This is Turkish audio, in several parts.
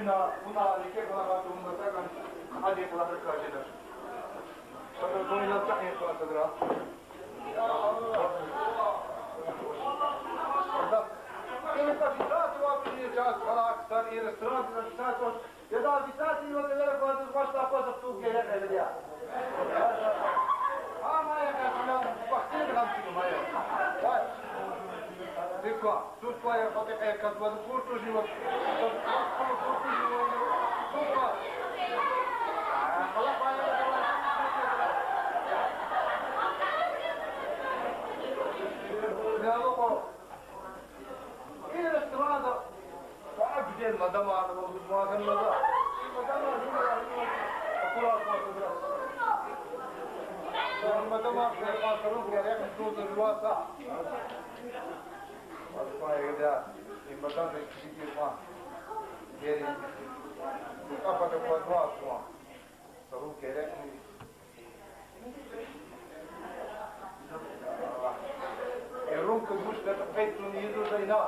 buna erkek olarak durumda da hadi kulaklık karşılar. Sonra doyunlatacak en sonradır ha. Ya Allah! Yine tabii saat var bir cihaz kalak, sarı yere saat var. Ya da bir saat iyi otelere koydunuz başta basıp tuğ gelir evde ya. Ama ya kadar bak ne kadar çıkıyor ya. Vay. Dikkat, tut var ya fakat kadar kurtu живот. Allah bayağı ya o. İyi restoranda çok güzel madam vardı bu makamda. Madam var. Akıl atması biraz. Madam var, yaparım gerek tutur varsa. Bayağı da madam da küçük var. Yerin. Apa da var var. Sorun gerek mi? Rum că duci de pentru nidul de ina.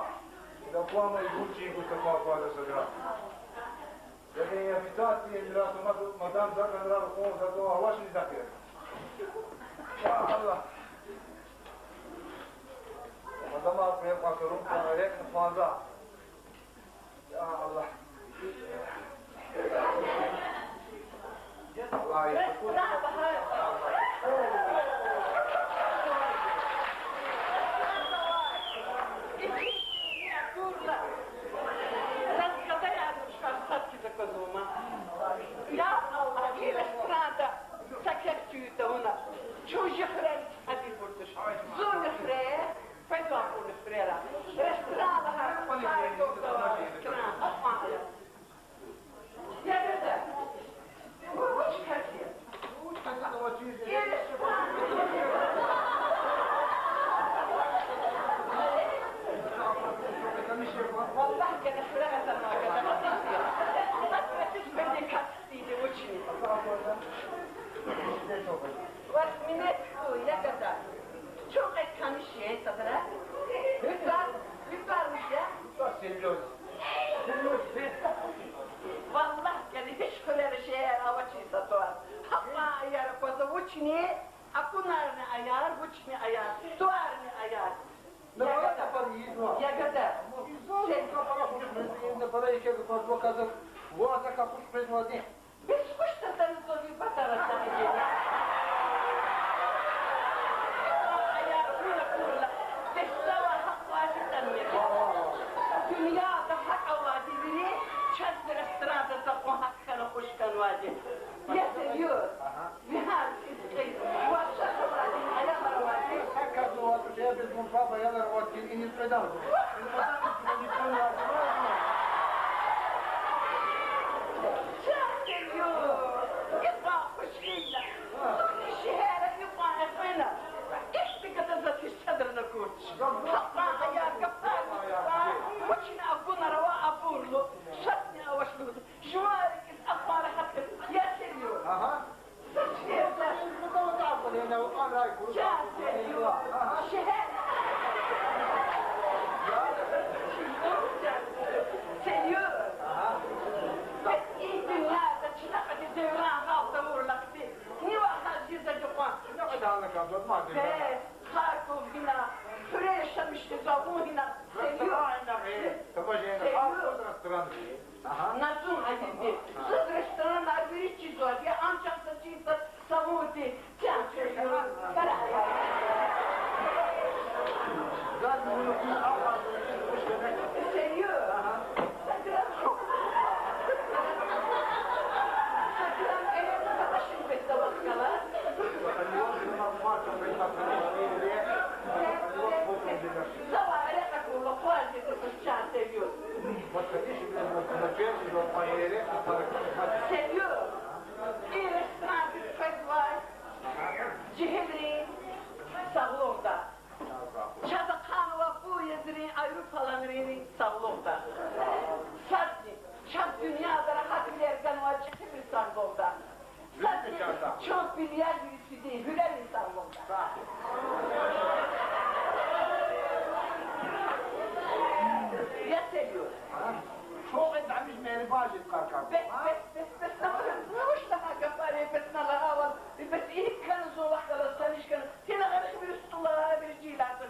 Da poama e duci cu te fac oare să gra. De că e invitație, mi l-a sumat madame dacă nu era cu să două awași ni dacă. Ya Allah. Madame a pe fac rum că rec în faza. Ya Allah. Allah e făcut. Ja, aqui na estrada, sabe que é uma chuja frente a divorcer. Zona freia, faz uma por freira. Estrada, vai doutor, estrada, olha. E é verdade. O que quer dizer? والله كان فرغة ما بدي كاستيدي وجهي واسمينت يا كذا شو قد كان شيء تدرى يبقى مش والله كان hiç böyle şeyler avaçı satıyor hatta ayar koza uçni akunarını ayar uçni ayar tuarını ayar Da asta par izno. Ya gata. Sen kapala kuş da para yeke ko kazak. Bu ata kapuş prezmadi. Biz kuştan zor bir batara sanki. Ayar kula kula. Destava hakvati tanmıyor. Dünyada hak avadi biri çazdır estrada da o hakkını kuşkan vadi. Ya seviyor. Nihal iskay. Vasa avadi ayar avadi. Hakka duvarı şey biz bu baba yalar o dilini pedal. Назум один. С другой стороны, оберите зод. Я анчам сочинца самути. Тянчу. Seviyor. İlestrandı fedvay. Cihedri sağlığında. Çadakanova bu yedirin Avrupalıların sağlığında. Sadece çok dünyada rahat ilergen var bir sağlığında. Sadece çok milyar birisi değil, güler sağlığında. Ya seviyor. Çok etmiş باجت قرقر بس نوش لها قفاري بس نلا أول بس إيه كان زولا خلاص تانيش كان هنا غير بيرست الله بيجي لازم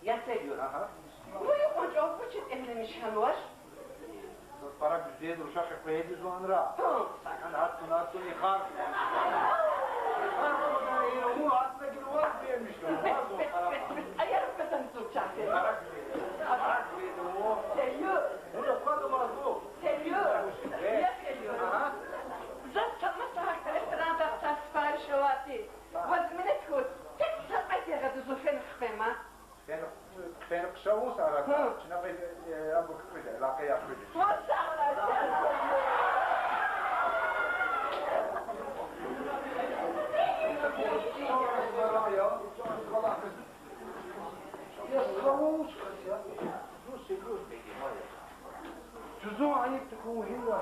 يا سيدي ويقول جواب وجد إحنا مش هنوش تتفرج جديد وشاشه كويس وانرا ساكن هاتون يخاف مو عطلك الوقت مش بس أي رب تنسوك شاكي فرق بيدو سيو هنا قد مرضو سيو يا سيو زدت مسحك رستران تسفار شواتي وزمنت هود تكسر أي غد زوفين خفيمة فين قشوو سارك شنو في ابو كفده لا قيا كفده جزء عيب تكون هنا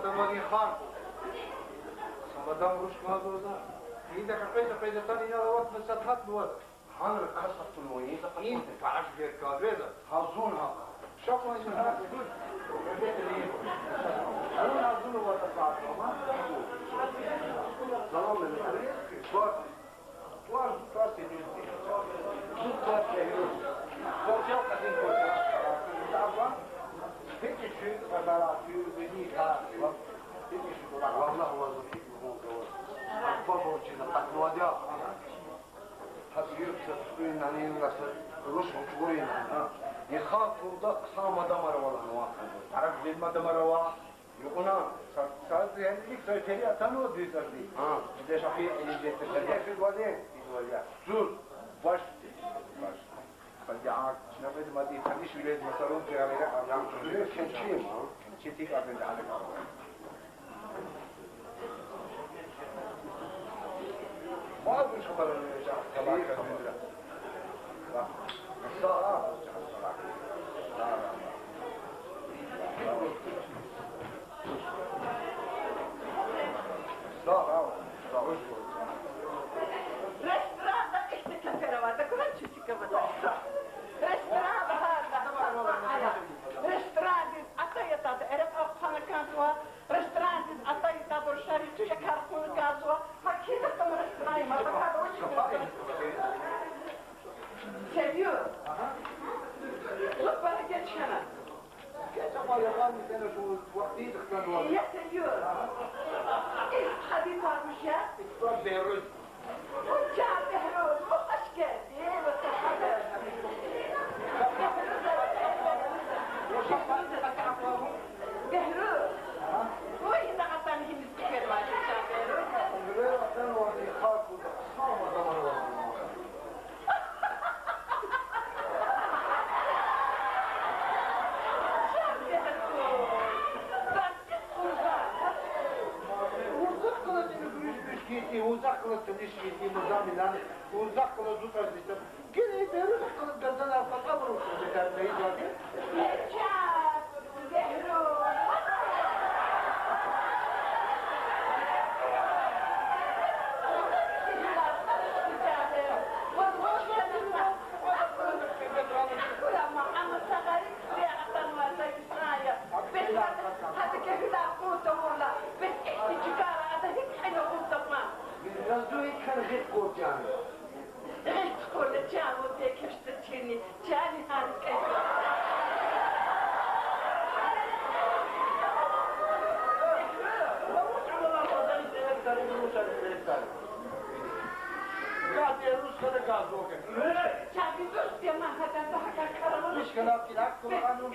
تماني خان صمدام روش ما دوزا إذا كفيت تاني يا وقت مساتحات بوضع هذا القصة الوين إنت تعرف غير كذا هازونها شكرا لك أنا هازون وتقاعد ما سلام عليكم توار تاسي نيجي زوجة كيلو زوجة قديم كذا تعرفون هيك شيء قدرات يبني كار هيك شيء والله هو زوجي هو بابا جينا تقوى ده هسير تسوين يعني نصر روش مشغولين يخاف وضع صام دمر ولا نواقع تعرف زين ما دمر واه يقولنا صار يعني ليك سيرتي أتانو دي سردي إذا شافي اللي جت تسردي في الوادي زول باش فالجعار نبي ما دي تاني شو لازم يصيرون في عليها أيام كنشي تيك أبين عليك ما أقول شو قال كبار كبيرة الساعة يا سيدور إيه حبيب عروشة اكتب بيروت وجع بهروز وأشكال إيه وتحدث بهروز وين عطاني هم السكر ما جاء بهروز وزقلت تنشيتي مزاملا وزقلت زوجة زيتة كده يديروا زقلت جدنا فقبروا زيتة بيجوا مشكلات كده كل قانون